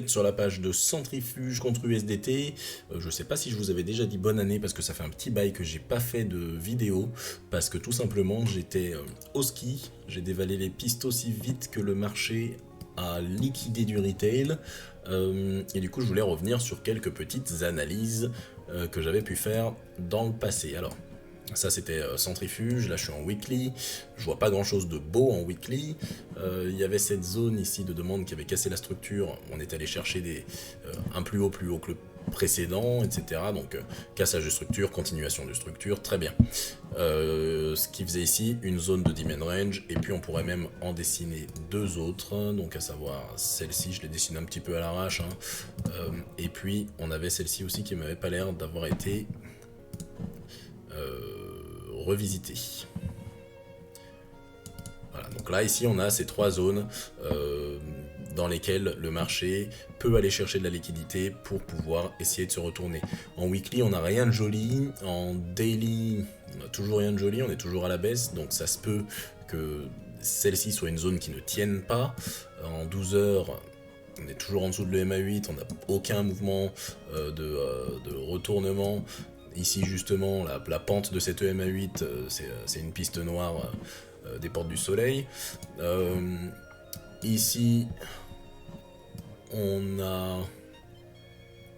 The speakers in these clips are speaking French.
direct sur la page de Centrifuge contre USDT. Je sais pas si je vous avais déjà dit bonne année parce que ça fait un petit bail que j'ai pas fait de vidéo. Parce que tout simplement j'étais au ski, j'ai dévalé les pistes aussi vite que le marché a liquidé du retail. Et du coup je voulais revenir sur quelques petites analyses que j'avais pu faire dans le passé. Alors, ça c'était Centrifuge, là je suis en weekly, je vois pas grand chose de beau en weekly. Il y avait cette zone ici de demande qui avait cassé la structure, on est allé chercher un plus haut que le précédent, etc. Donc cassage de structure, continuation de structure, très bien. Ce qui faisait ici une zone de demand range, et puis on pourrait même en dessiner deux autres, donc à savoir celle-ci, je l'ai dessinée un petit peu à l'arrache, hein. Et puis on avait celle-ci aussi qui m'avait pas l'air d'avoir été revisité. Voilà, donc là ici on a ces trois zones dans lesquelles le marché peut aller chercher de la liquidité pour pouvoir essayer de se retourner. En weekly on n'a rien de joli, en daily on n'a toujours rien de joli, on est toujours à la baisse, donc ça se peut que celle-ci soit une zone qui ne tienne pas. En 12 heures on est toujours en dessous de l'EMA8, on n'a aucun mouvement de retournement. Ici justement, la pente de cette EMA8, c'est une piste noire des portes du soleil. Ici, on n'a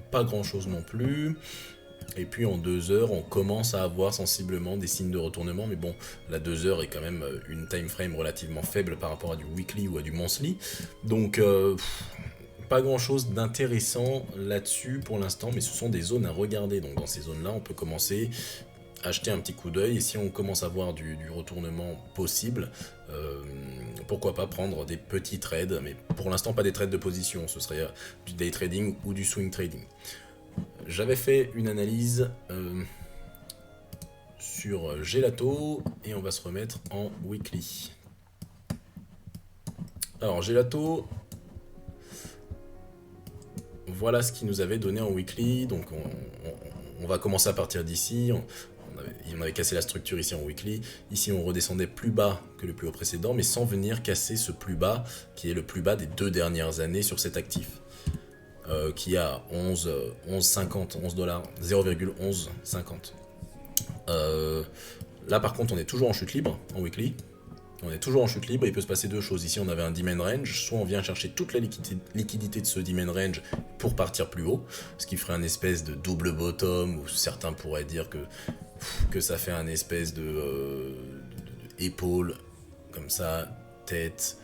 pas grand chose non plus. Et puis en 2 heures, on commence à avoir sensiblement des signes de retournement. Mais bon, la 2 heures est quand même une time frame relativement faible par rapport à du weekly ou à du monthly. Donc pas grand chose d'intéressant là-dessus pour l'instant, mais ce sont des zones à regarder. Donc dans ces zones-là, on peut commencer à jeter un petit coup d'œil, et si on commence à voir du retournement possible, pourquoi pas prendre des petits trades, mais pour l'instant pas des trades de position, ce serait du day trading ou du swing trading. J'avais fait une analyse sur Gelato, et on va se remettre en weekly. Alors Gelato, voilà ce qu'il nous avait donné en weekly, donc on va commencer à partir d'ici. On avait cassé la structure ici en weekly, ici on redescendait plus bas que le plus haut précédent, mais sans venir casser ce plus bas, qui est le plus bas des 2 dernières années sur cet actif, qui a 11,50, 11 dollars, 0,1150. Là par contre on est toujours en chute libre en weekly. On est toujours en chute libre, il peut se passer deux choses. Ici on avait un demand range, soit on vient chercher toute la liquidité de ce demand range pour partir plus haut, ce qui ferait un espèce de double bottom, ou certains pourraient dire que ça fait un espèce de épaule, comme ça, tête,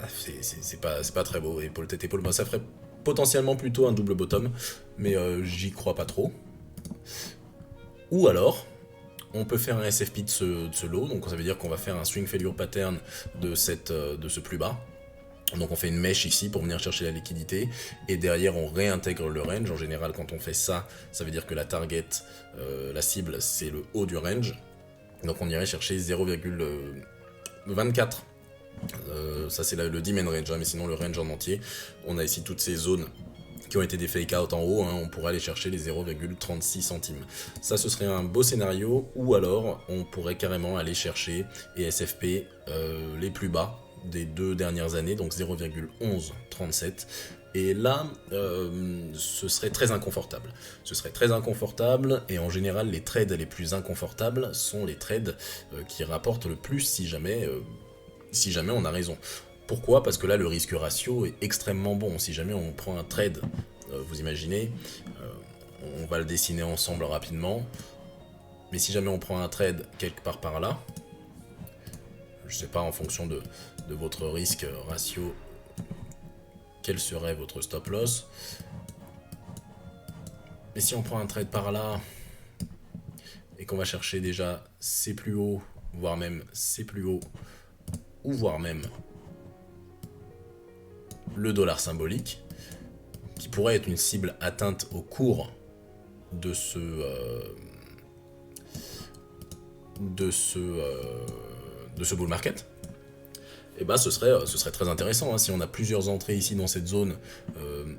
c'est pas très beau, épaule, tête, épaule, ça ferait potentiellement plutôt un double bottom, mais j'y crois pas trop. Ou alors, on peut faire un SFP de ce lot, donc ça veut dire qu'on va faire un swing failure pattern de ce plus bas. Donc on fait une mèche ici pour venir chercher la liquidité, et derrière on réintègre le range. En général quand on fait ça, ça veut dire que la target, la cible, c'est le haut du range. Donc on irait chercher 0,24. Ça c'est le demand range, hein, mais sinon le range en entier. On a ici toutes ces zones qui ont été des fake out en haut, hein, on pourrait aller chercher les 0,36 centimes. Ça ce serait un beau scénario, ou alors on pourrait carrément aller chercher et SFP les plus bas des 2 dernières années, donc 0,1137. Et là, ce serait très inconfortable. Ce serait très inconfortable, et en général, les trades les plus inconfortables sont les trades qui rapportent le plus si jamais on a raison. Pourquoi ? Parce que là, le risque ratio est extrêmement bon. Si jamais on prend un trade, vous imaginez, on va le dessiner ensemble rapidement, mais si jamais on prend un trade quelque part par là, je sais pas, en fonction de votre risque ratio, quel serait votre stop loss. Mais si on prend un trade par là, et qu'on va chercher déjà C plus haut, voire même C plus haut, ou voire même le dollar symbolique, qui pourrait être une cible atteinte au cours de ce bull market, et bah ce serait très intéressant, hein, si on a plusieurs entrées ici dans cette zone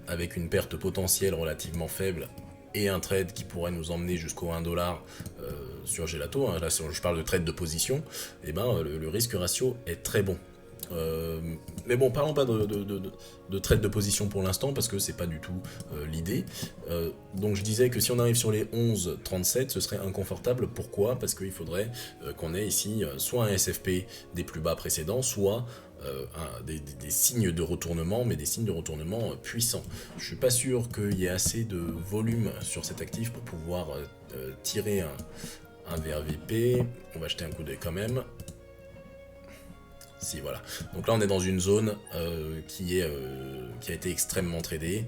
avec une perte potentielle relativement faible et un trade qui pourrait nous emmener jusqu'au 1 dollar sur Gelato, hein, là je parle de trade de position, et ben le risque ratio est très bon. Mais bon, parlons pas de trade de position pour l'instant, parce que c'est pas du tout l'idée. Donc je disais que si on arrive sur les 11,37, ce serait inconfortable. Pourquoi? Parce qu'il faudrait qu'on ait ici soit un SFP des plus bas précédents, soit des signes de retournement, mais des signes de retournement puissants. Je suis pas sûr qu'il y ait assez de volume sur cet actif pour pouvoir tirer un VRVP. On va jeter un coup d'œil quand même. Si, voilà. Donc là, on est dans une zone qui a été extrêmement tradée.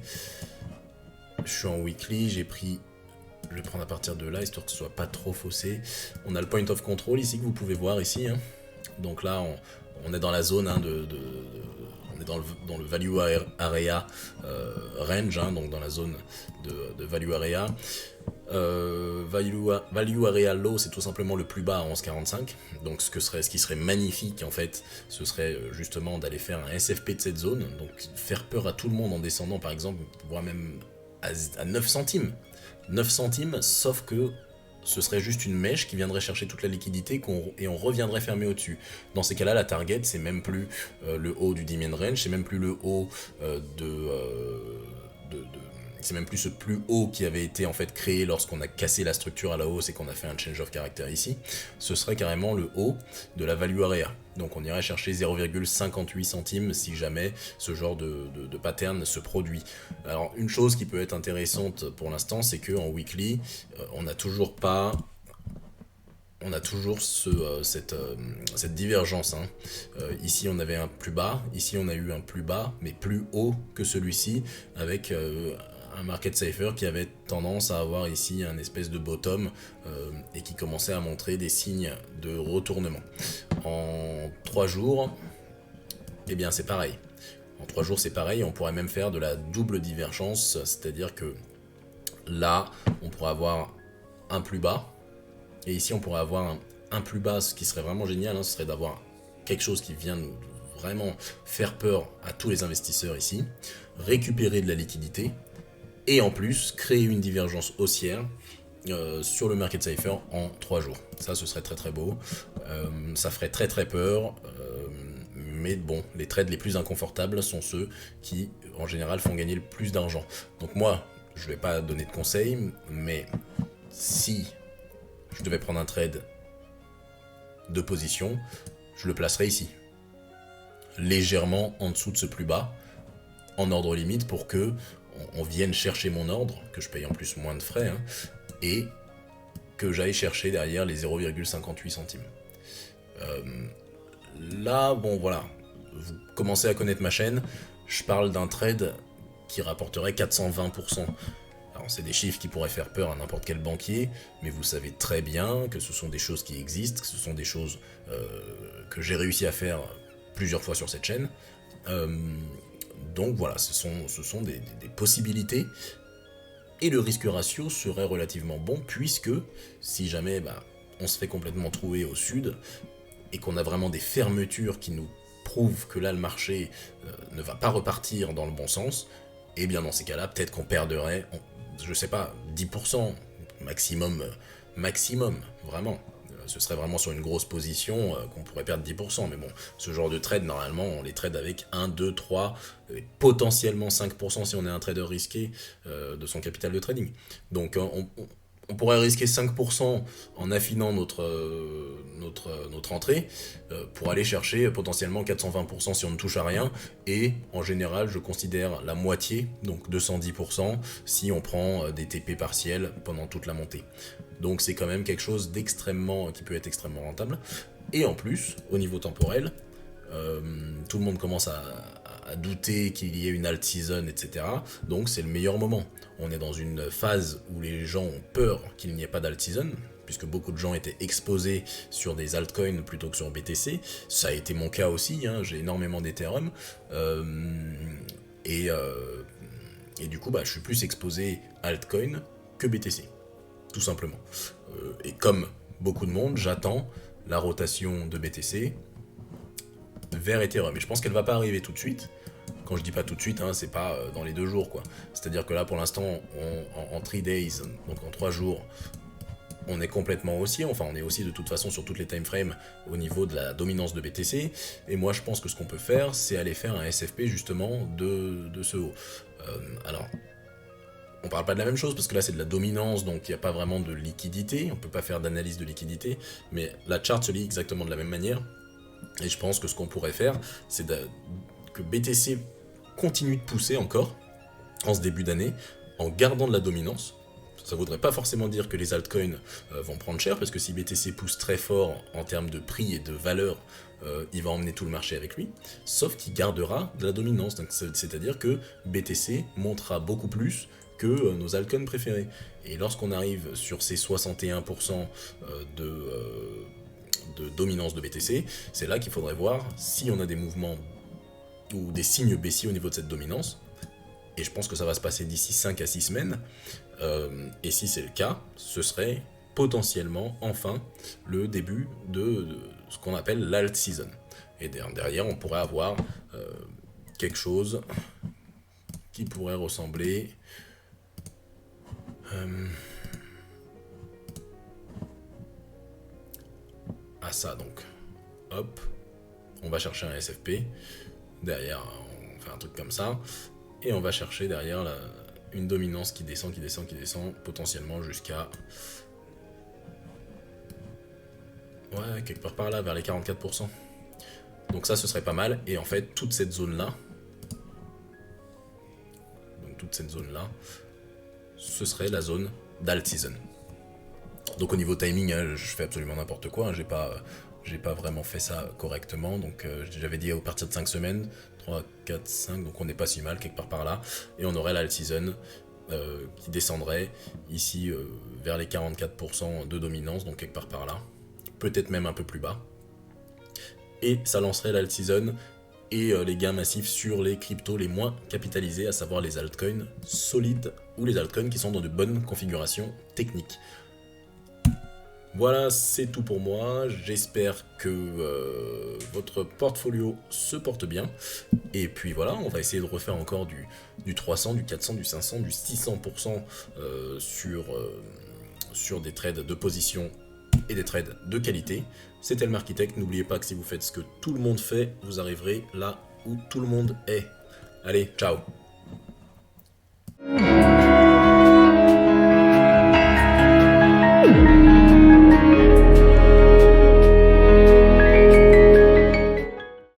Je suis en weekly, je vais prendre à partir de là, histoire que ce soit pas trop faussé. On a le point of control ici, que vous pouvez voir ici. Hein. Donc là, on est dans la zone, hein, on est dans le value area range, hein, donc dans la zone de value area. Value area low, c'est tout simplement le plus bas à 11,45. Donc ce qui serait magnifique en fait, ce serait justement d'aller faire un SFP de cette zone, donc faire peur à tout le monde en descendant par exemple, voire même à 9 centimes. 9 centimes, sauf que ce serait juste une mèche qui viendrait chercher toute la liquidité et on reviendrait fermer au-dessus. Dans ces cas-là, la target, c'est même plus le haut du demand range, c'est même plus le haut c'est même plus ce plus haut qui avait été en fait créé lorsqu'on a cassé la structure à la hausse et qu'on a fait un change of character ici. Ce serait carrément le haut de la value area. Donc on irait chercher 0,58 centimes si jamais ce genre de pattern se produit. Alors une chose qui peut être intéressante pour l'instant, c'est qu'en weekly, on n'a toujours cette divergence. Hein. Ici on avait un plus bas, ici on a eu un plus bas, mais plus haut que celui-ci, avec un market cipher qui avait tendance à avoir ici un espèce de bottom et qui commençait à montrer des signes de retournement. En 3 jours, eh bien c'est pareil. En 3 jours c'est pareil, on pourrait même faire de la double divergence, c'est-à-dire que là on pourrait avoir un plus bas, et ici on pourrait avoir un plus bas. Ce qui serait vraiment génial, hein, ce serait d'avoir quelque chose qui vient nous vraiment faire peur à tous les investisseurs ici, récupérer de la liquidité, et en plus créer une divergence haussière sur le market cipher en 3 jours. Ça, ce serait très très beau. Ça ferait très très peur. Mais bon, les trades les plus inconfortables sont ceux qui, en général, font gagner le plus d'argent. Donc moi, je ne vais pas donner de conseils, mais si je devais prendre un trade de position, je le placerais ici. Légèrement en dessous de ce plus bas, en ordre limite, pour que on vienne chercher mon ordre, que je paye en plus moins de frais, hein, et que j'aille chercher derrière les 0,58 centimes. Là, bon voilà, vous commencez à connaître ma chaîne, je parle d'un trade qui rapporterait 420%. Alors c'est des chiffres qui pourraient faire peur à n'importe quel banquier, mais vous savez très bien que ce sont des choses qui existent, que ce sont des choses que j'ai réussi à faire plusieurs fois sur cette chaîne. Donc voilà, ce sont des possibilités, et le risque ratio serait relativement bon, puisque si jamais on se fait complètement trouer au sud, et qu'on a vraiment des fermetures qui nous prouvent que là le marché ne va pas repartir dans le bon sens, et bien dans ces cas-là, peut-être qu'on perdrait, je sais pas, 10%, maximum, vraiment. Ce serait vraiment sur une grosse position qu'on pourrait perdre 10%, mais bon, ce genre de trade, normalement, on les trade avec 1, 2, 3, potentiellement 5% si on est un trader risqué de son capital de trading. Donc on pourrait risquer 5% en affinant notre entrée pour aller chercher potentiellement 420% si on ne touche à rien, et en général je considère la moitié, donc 210%, si on prend des TP partiels pendant toute la montée. Donc c'est quand même quelque chose qui peut être extrêmement rentable. Et en plus, au niveau temporel, tout le monde commence à douter qu'il y ait une alt season, etc. Donc c'est le meilleur moment. On est dans une phase où les gens ont peur qu'il n'y ait pas d'alt season, puisque beaucoup de gens étaient exposés sur des altcoins plutôt que sur BTC. Ça a été mon cas aussi, hein, j'ai énormément d'Ethereum. Et du coup, je suis plus exposé altcoin que BTC. Tout simplement. Et comme beaucoup de monde, j'attends la rotation de BTC vers Ethereum. Et je pense qu'elle va pas arriver tout de suite. Quand je dis pas tout de suite, hein, c'est pas dans les 2 jours, quoi. C'est-à-dire que là, pour l'instant, en 3 days, donc en 3 jours, on est complètement haussier, enfin on est aussi de toute façon sur toutes les time frames au niveau de la dominance de BTC, et moi je pense que ce qu'on peut faire, c'est aller faire un SFP justement de ce haut. Alors, on parle pas de la même chose, parce que là c'est de la dominance, donc il n'y a pas vraiment de liquidité, on peut pas faire d'analyse de liquidité, mais la charte se lit exactement de la même manière, et je pense que ce qu'on pourrait faire, c'est que BTC continue de pousser encore, en ce début d'année, en gardant de la dominance. Ça ne voudrait pas forcément dire que les altcoins vont prendre cher, parce que si BTC pousse très fort en termes de prix et de valeur, il va emmener tout le marché avec lui, sauf qu'il gardera de la dominance. Donc, c'est-à-dire que BTC montera beaucoup plus que nos altcoins préférés. Et lorsqu'on arrive sur ces 61% de dominance de BTC, c'est là qu'il faudrait voir si on a des mouvements ou des signes baissiers au niveau de cette dominance. Et je pense que ça va se passer d'ici 5 à 6 semaines. Et si c'est le cas, ce serait potentiellement, enfin, le début de ce qu'on appelle l'alt season. Et derrière, on pourrait avoir quelque chose qui pourrait ressembler à ça. Donc, hop, on va chercher un SFP. Derrière, on fait un truc comme ça. Et on va chercher derrière une dominance qui descend, potentiellement jusqu'à... Ouais, quelque part par là, vers les 44%. Donc ça, ce serait pas mal. Et en fait, toute cette zone-là, ce serait la zone d'alt season. Donc au niveau timing, hein, je fais absolument n'importe quoi. Hein, j'ai pas vraiment fait ça correctement. Donc j'avais dit à partir de 5 semaines, 3, 4, 5, donc on n'est pas si mal, quelque part par là. Et on aurait l'alt season qui descendrait ici vers les 44% de dominance, donc quelque part par là. Peut-être même un peu plus bas. Et ça lancerait l'alt season et les gains massifs sur les cryptos les moins capitalisés, à savoir les altcoins solides ou les altcoins qui sont dans de bonnes configurations techniques. Voilà, c'est tout pour moi. J'espère que votre portfolio se porte bien. Et puis voilà, on va essayer de refaire encore du 300, du 400, du 500, du 600% sur des trades de position et des trades de qualité. C'était le Markitect. N'oubliez pas que si vous faites ce que tout le monde fait, vous arriverez là où tout le monde est. Allez, ciao!